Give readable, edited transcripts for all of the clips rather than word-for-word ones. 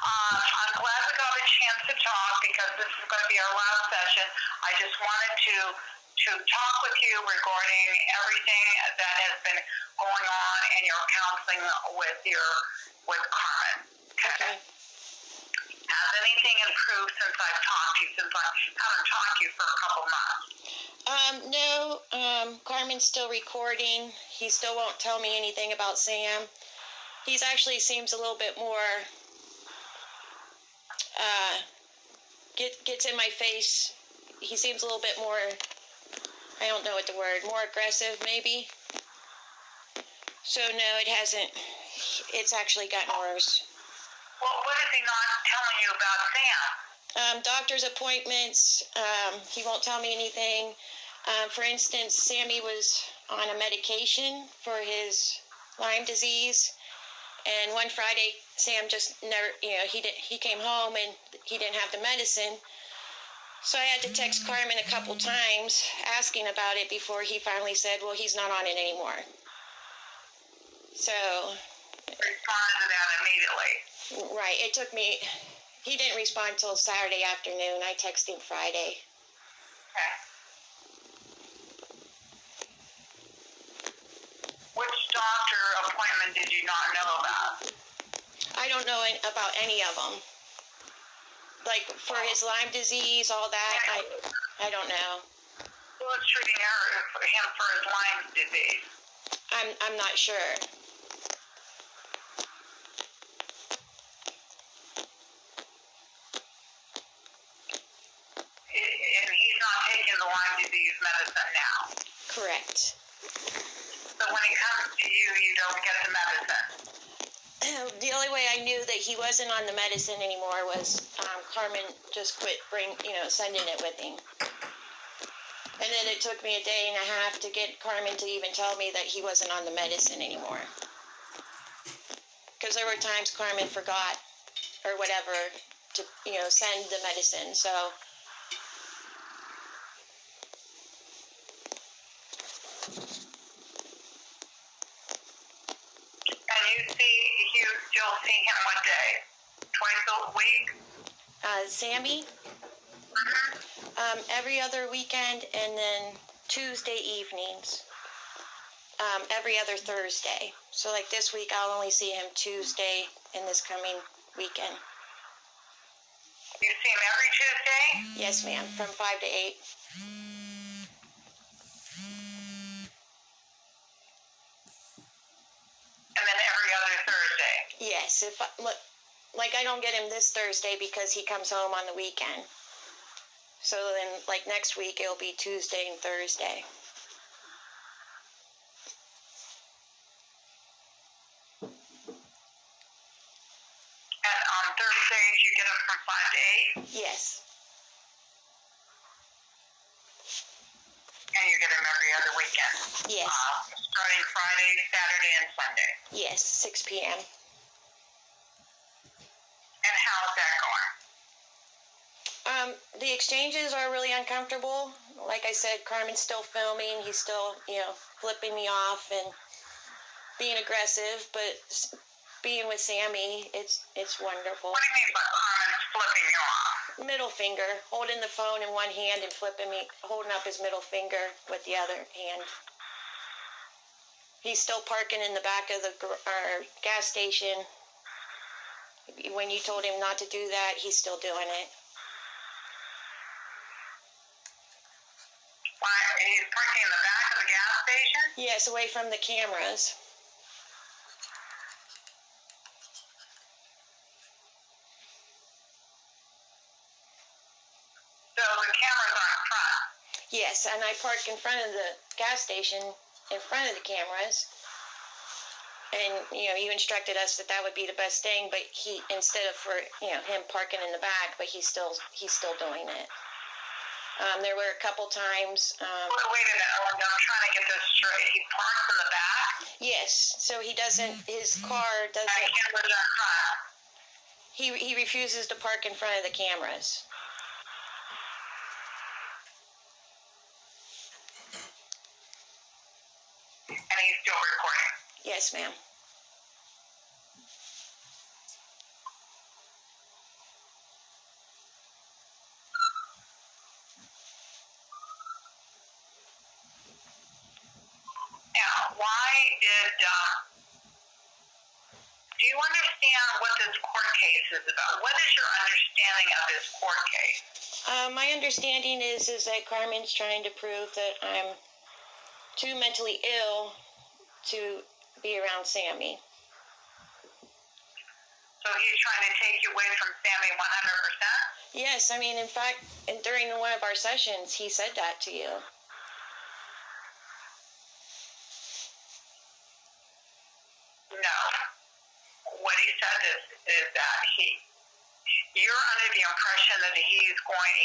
I'm glad we got a chance to talk because this is going to be our last session. I just wanted to talk with you regarding everything that has been going on in your counseling with Carmen. Okay. Has anything improved since I've talked to you? Since I haven't talked to you for a couple months. No, Carmen's still recording. He still won't tell me anything about Sam. He's actually seems a little bit more, gets in my face. He seems a little bit more, I don't know what the word, more aggressive maybe. So no, it hasn't, it's actually gotten worse. Well, what is he not telling you about Sam? Doctor's appointments, he won't tell me anything. For instance, Sammy was on a medication for his Lyme disease, and one Friday, Sam just never, he came home and he didn't have the medicine. So I had to text Carmen a couple times asking about it before he finally said, well, he's not on it anymore. So. Responded to that immediately. Right. It took me, he didn't respond till Saturday afternoon. I texted him Friday. Okay. Which doctor appointment did you not know about? I don't know about any of them. Like for his Lyme disease, all that, I don't know. Who was treating him for his Lyme disease? I'm not sure. And he's not taking the Lyme disease medicine now? Correct. So when he comes to you, you don't get the medicine? The only way I knew that he wasn't on the medicine anymore was Carmen just quit sending it with him. And then it took me a day and a half to get Carmen to even tell me that he wasn't on the medicine anymore. Because there were times Carmen forgot or whatever to, send the medicine, so. You still see him what day? Twice a week? Sammy? Mm-hmm. Every other weekend, and then Tuesday evenings. Every other Thursday. So like this week, I'll only see him Tuesday in this coming weekend. You see him every Tuesday? Yes, ma'am, from 5 to 8. And then every other Thursday? Yes, I don't get him this Thursday because he comes home on the weekend. So then, like next week, it'll be Tuesday and Thursday. And on Thursdays, you get him from 5 to 8? Yes. And you get him every other weekend? Yes. Starting Friday, Saturday, and Sunday? Yes, 6 p.m. And how's that going? The exchanges are really uncomfortable. Like I said, Carmen's still filming. He's still, flipping me off and being aggressive. But being with Sammy, it's wonderful. What do you mean by Carmen's flipping you off? Middle finger, holding the phone in one hand and holding up his middle finger with the other hand. He's still parking in the back of the gas station. When you told him not to do that, he's still doing it. Why? He's parking in the back of the gas station? Yes, away from the cameras. So the cameras are in front? Yes, and I park in front of the gas station, in front of the cameras. And, you instructed us that would be the best thing, but he, instead of him parking in the back, but he's still doing it. There were a couple times. Wait a minute, I'm trying to get this straight. He parks in the back? Yes, so his car doesn't. And cameras are in front? He refuses to park in front of the cameras. And he's still recording? Yes, ma'am. do you understand what this court case is about? What is your understanding of this court case? My understanding is that Carmen's trying to prove that I'm too mentally ill to be around Sammy. So he's trying to take you away from Sammy 100%? Yes, I mean, in fact, during one of our sessions, he said that to you. No. What he said is that you're under the impression that he's going,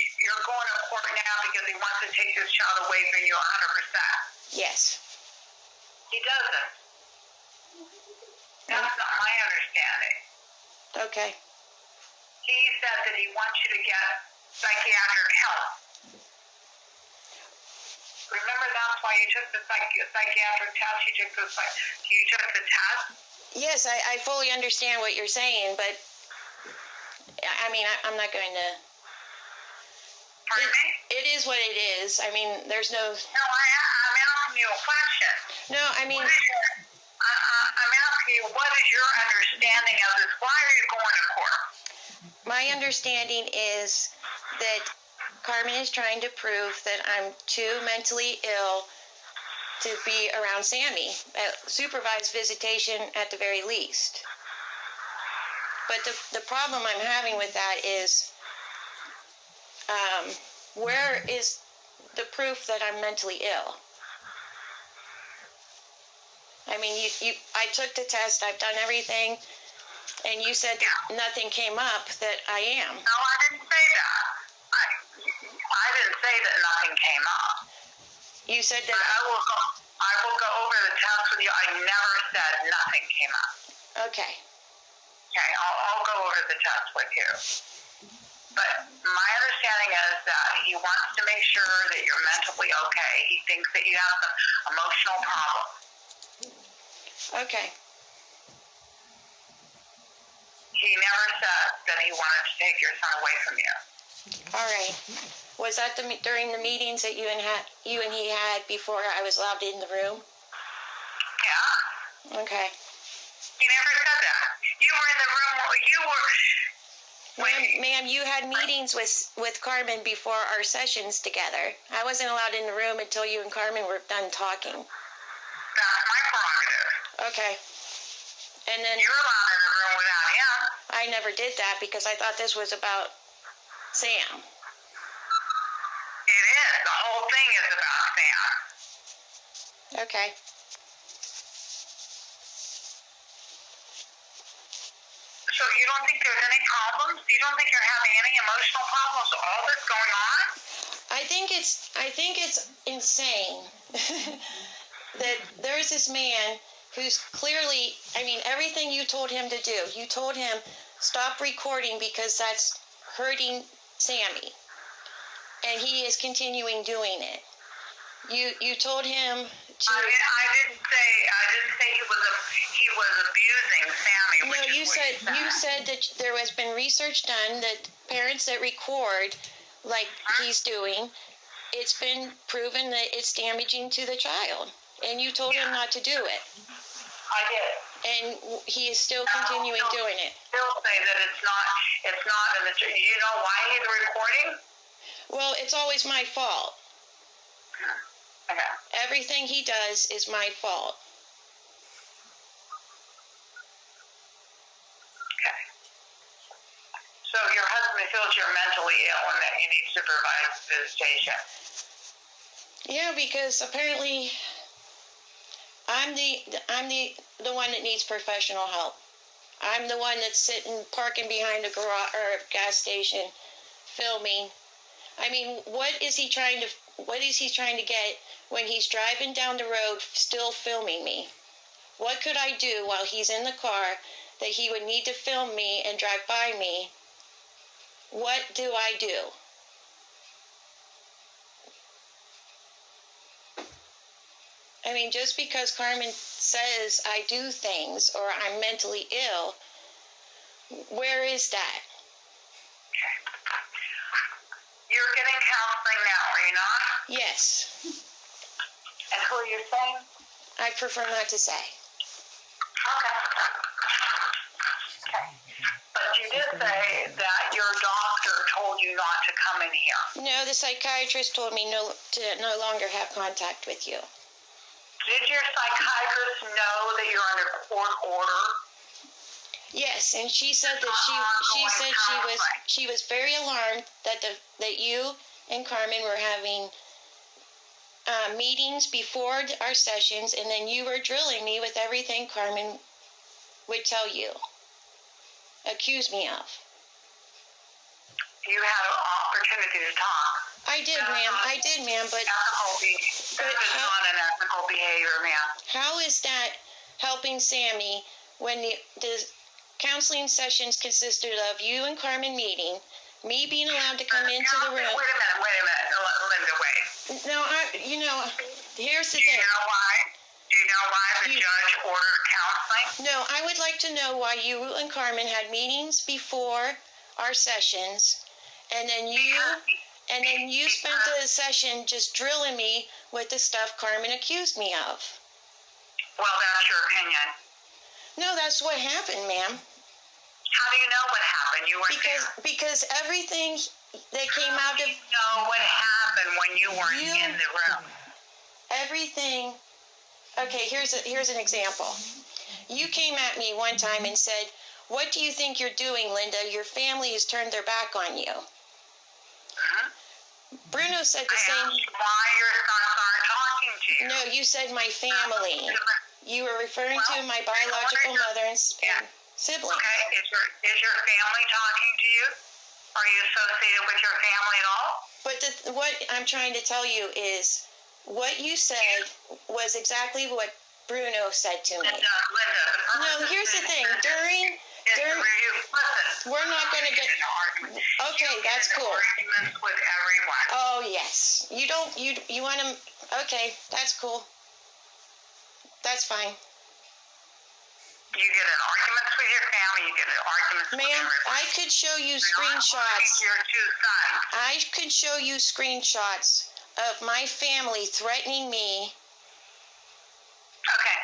you're going to court now because he wants to take this child away from you 100%. Yes. He doesn't. That's not my understanding. Okay. He said that he wants you to get psychiatric help. Remember, that's why you took the psychiatric test. You took the test. Yes, I fully understand what you're saying, but I mean, I'm not going to. Pardon me? It is what it is. I mean, there's no. No, I'm asking you a question. No, I mean. I'm asking you, what is your understanding of this? Why are you going to court? My understanding is that Carmen is trying to prove that I'm too mentally ill to be around Sammy. Supervised visitation at the very least. But the problem I'm having with that is, where is the proof that I'm mentally ill? I mean, I took the test, I've done everything, and you said nothing came up that I am. No, I didn't say that. I didn't say that nothing came up. You said that. I will go over the test with you. I never said nothing came up. Okay. Okay, I'll go over the test with you. But my understanding is that he wants to make sure that you're mentally okay. He thinks that you have some emotional problems. Okay. He never said that he wanted to take your son away from you. All right. Was that during the meetings that you and he had before I was allowed in the room? Yeah. Okay. He never said that. You were in the room. Ma'am, you had meetings with Carmen before our sessions together. I wasn't allowed in the room until you and Carmen were done talking. That's my prerogative. Okay. And then you're allowed in the room without him. I never did that because I thought this was about Sam. It is. The whole thing is about Sam. Okay. So you don't think there's any problems? You don't think you're having any emotional problems? All that's going on? I think it's insane that there's this man who's clearly, I mean, everything you told him to do. You told him, stop recording because that's hurting Sammy. And he is continuing doing it. You told him to... I didn't say he was abusing Sammy. No, you said that there has been research done that parents that record like he's doing, it's been proven that it's damaging to the child. And you told him not to do it. I did. And he is still continuing doing it. Still say that it's not in the... You know why he's recording? Well, it's always my fault. Okay. Everything he does is my fault. Okay. So your husband feels you're mentally ill and that you need supervised visitation. Yeah, because apparently I'm the one that needs professional help. I'm the one that's sitting parking behind a garage or a gas station filming. I mean, what is he trying to get when he's driving down the road still filming me? What could I do while he's in the car that he would need to film me and drive by me? What do I do? I mean, just because Carmen says I do things or I'm mentally ill, where is that? You're getting counseling now, are you not? Yes. And who are you saying? I prefer not to say. Okay. Okay. But you did say that your doctor told you not to come in here. No, the psychiatrist told me to no longer have contact with you. Did your psychiatrist know that you're under court order? Yes, and she said that she was very alarmed that you and Carmen were having meetings before our sessions, and then you were drilling me with everything Carmen would tell you, accuse me of. You had an opportunity to talk. I did, ma'am, but that is not an ethical behavior, ma'am. How is that helping Sammy when the counseling sessions consisted of you and Carmen meeting, me being allowed to come into the room? Wait a minute, Linda, wait. No, here's the Do thing. you know why the judge ordered counseling? No, I would like to know why you and Carmen had meetings before our sessions, and then you spent the session just drilling me with the stuff Carmen accused me of. Well, that's your opinion. No, that's what happened, ma'am. How do you know what happened? You weren't there. Because everything that came out of... You know what happened when you weren't in the room. Everything... Okay, here's an example. You came at me one time and said, "What do you think you're doing, Linda? Your family has turned their back on you." Bruno said the same. I asked why your sons aren't talking to you. No, you said my family. You were referring to my biological mother and siblings. Okay, is your family talking to you? Are you associated with your family at all? But what I'm trying to tell you is, what you said was exactly what Bruno said to me. Linda, no, here's the thing. During we're not going to get an argument. Okay, that's cool. Arguments with everyone. Oh yes, you want to. Okay, that's cool. That's fine. You get in arguments with your family. You get in arguments with everyone. Ma'am, I could show you screenshots. Your two sons. I could show you screenshots of my family threatening me. Okay.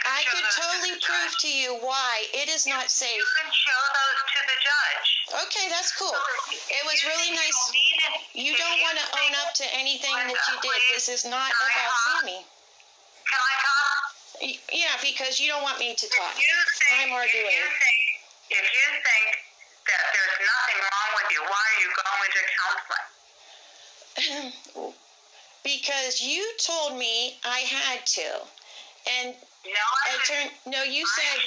I could totally prove to you why it is not safe. You can show those to the judge. Okay, that's cool. It was really nice. You don't want to own up to anything that you did. This is not about Sammy. Can I talk? Yeah, because you don't want me to talk. I'm arguing. If you think that there's nothing wrong with you, why are you going to counseling? Because you told me I had to. And no, you said...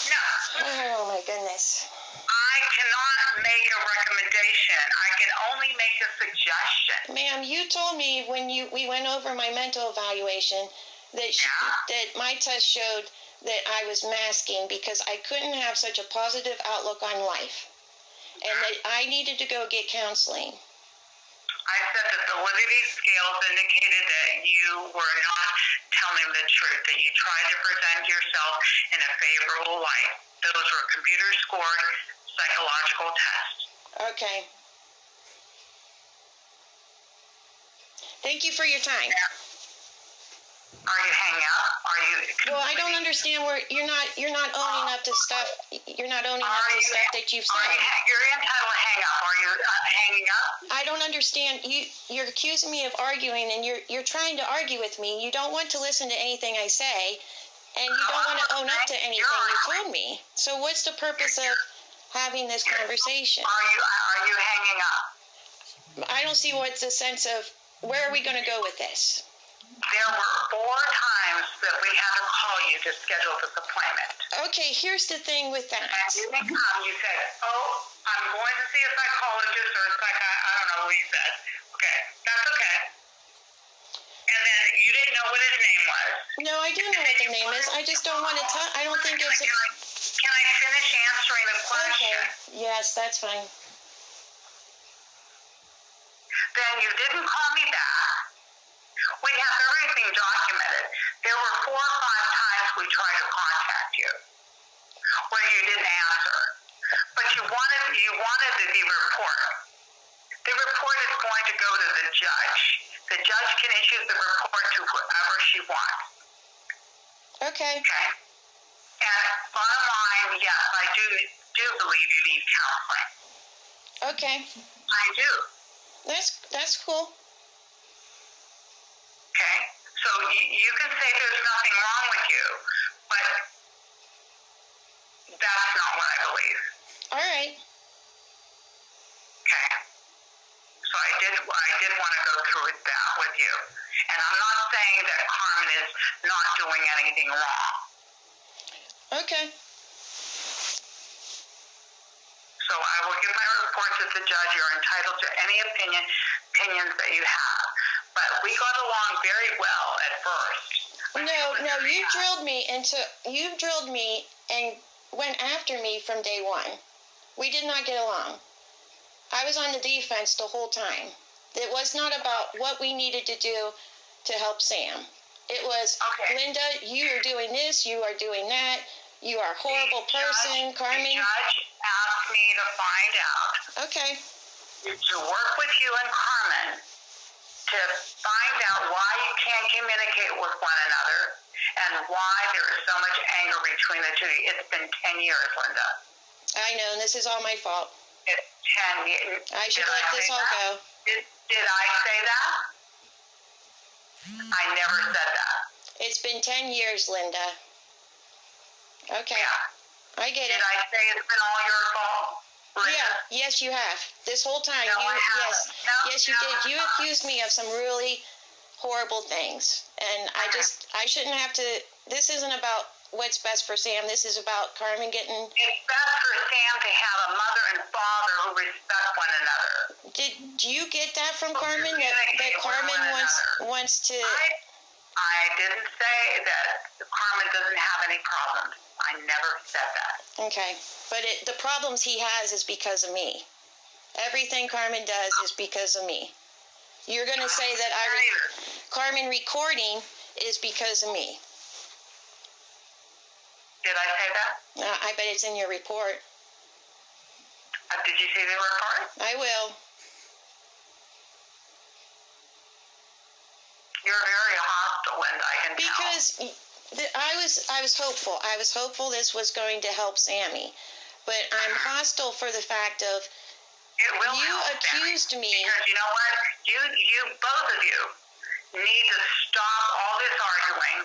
No. Oh, my goodness. I cannot make a recommendation. I can only make a suggestion. Ma'am, you told me when we went over my mental evaluation that my test showed that I was masking because I couldn't have such a positive outlook on life, and that I needed to go get counseling. I said that the validity scales indicated that you were not telling the truth, that you tried to present yourself in a favorable light. Those were computer-scored psychological tests. Okay. Thank you for your time. Are you hanging up? Well, I don't understand where you're not owning up to stuff. You're not owning up to stuff that you've said. You're entitled to hang up. Are you hanging up? I don't understand. You're accusing me of arguing, and you're trying to argue with me. You don't want to listen to anything I say, and you don't want to own up to anything you told me. So what's the purpose of having this conversation? Are you hanging up? I don't see what's the sense of where are we going to go with this. There were 4 times that we had to call you to schedule this appointment. Okay, here's the thing with that. And you didn't come. You said, I'm going to see a psychologist or a psychiatrist. I don't know who you said. Okay, that's okay. And then you didn't know what his name was. No, I do know what the name is. I just don't want to talk. I don't think it's... Can I finish answering the question? Okay. Yes, that's fine. Then you didn't call me back. We have everything documented. There were 4 or 5 times we tried to contact you where you didn't answer. But you wanted the report. The report is going to go to the judge. The judge can issue the report to whoever she wants. Okay. Okay? And bottom line, yes, I do believe you need counseling. Okay. I do. That's cool. Okay? So you can say there's nothing wrong with you, but that's not what I believe. All right. Okay? So I did want to go through that with you. And I'm not saying that Carmen is not doing anything wrong. Okay. So I will give my report to the judge. You're entitled to any opinions that you have. But we got along very well at first. No, you drilled me and went after me from day one. We did not get along. I was on the defense the whole time. It was not about what we needed to do to help Sam. It was, okay. Linda, you are doing this, you are doing that, you are a horrible person, Carmen. The judge asked me to find out. Okay. To work with you and Carmen to find out why you can't communicate with one another and why there is so much anger between the two. It's been 10 years, Linda. I know, and this is all my fault. It's 10 years. I should let this all go. Did I say that? I never said that. It's been 10 years, Linda. Okay. Yeah. I get it. Did I say it's been all your fault, Linda? Yeah, yes, you have. This whole time, No, I haven't. yes, you did. You accused me of some really horrible things, and I shouldn't have to. This isn't about what's best for Sam. This is about Carmen getting. It's best for Sam to have a mother and father who respect one another. Do you get that from Carmen? That Carmen wants to. I didn't say that Carmen doesn't have any problems. I never said that. Okay, but the problems he has is because of me. Everything Carmen does is because of me. You're going to say that Carmen recording is because of me. Did I say that? I bet it's in your report. Did you see the report? I will. You're very hostile, Linda, I can tell. Because I was hopeful. I was hopeful this was going to help Sammy. But I'm hostile for the fact of it will you help accused Sammy. me. Because you know what? You both of you need to stop all this arguing.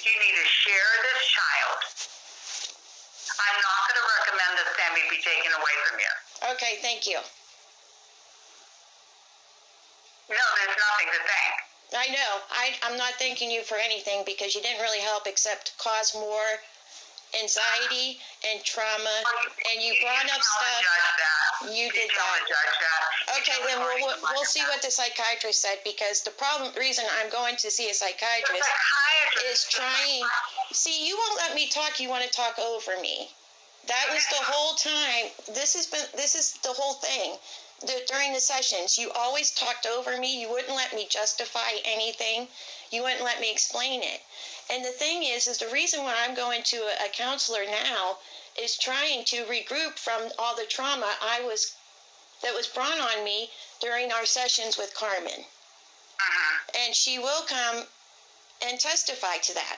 You need to share this child. I'm not going to recommend that Sammy be taken away from you. Okay, thank you. No, there's nothing to thank. I know. I'm not thanking you for anything because you didn't really help except cause more anxiety and trauma. And you brought up stuff. You did that. Okay, then we'll see what the psychiatrist said, because the reason I'm going to see a psychiatrist is trying. See, you won't let me talk. You want to talk over me. That was the whole time. This is the whole thing. During the sessions, you always talked over me. You wouldn't let me justify anything. You wouldn't let me explain it. And the thing is the reason why I'm going to a counselor now is trying to regroup from all the trauma that was brought on me during our sessions with Carmen. And she will come and testify to that.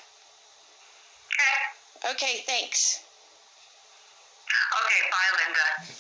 Okay. Okay, thanks. Okay, bye, Linda.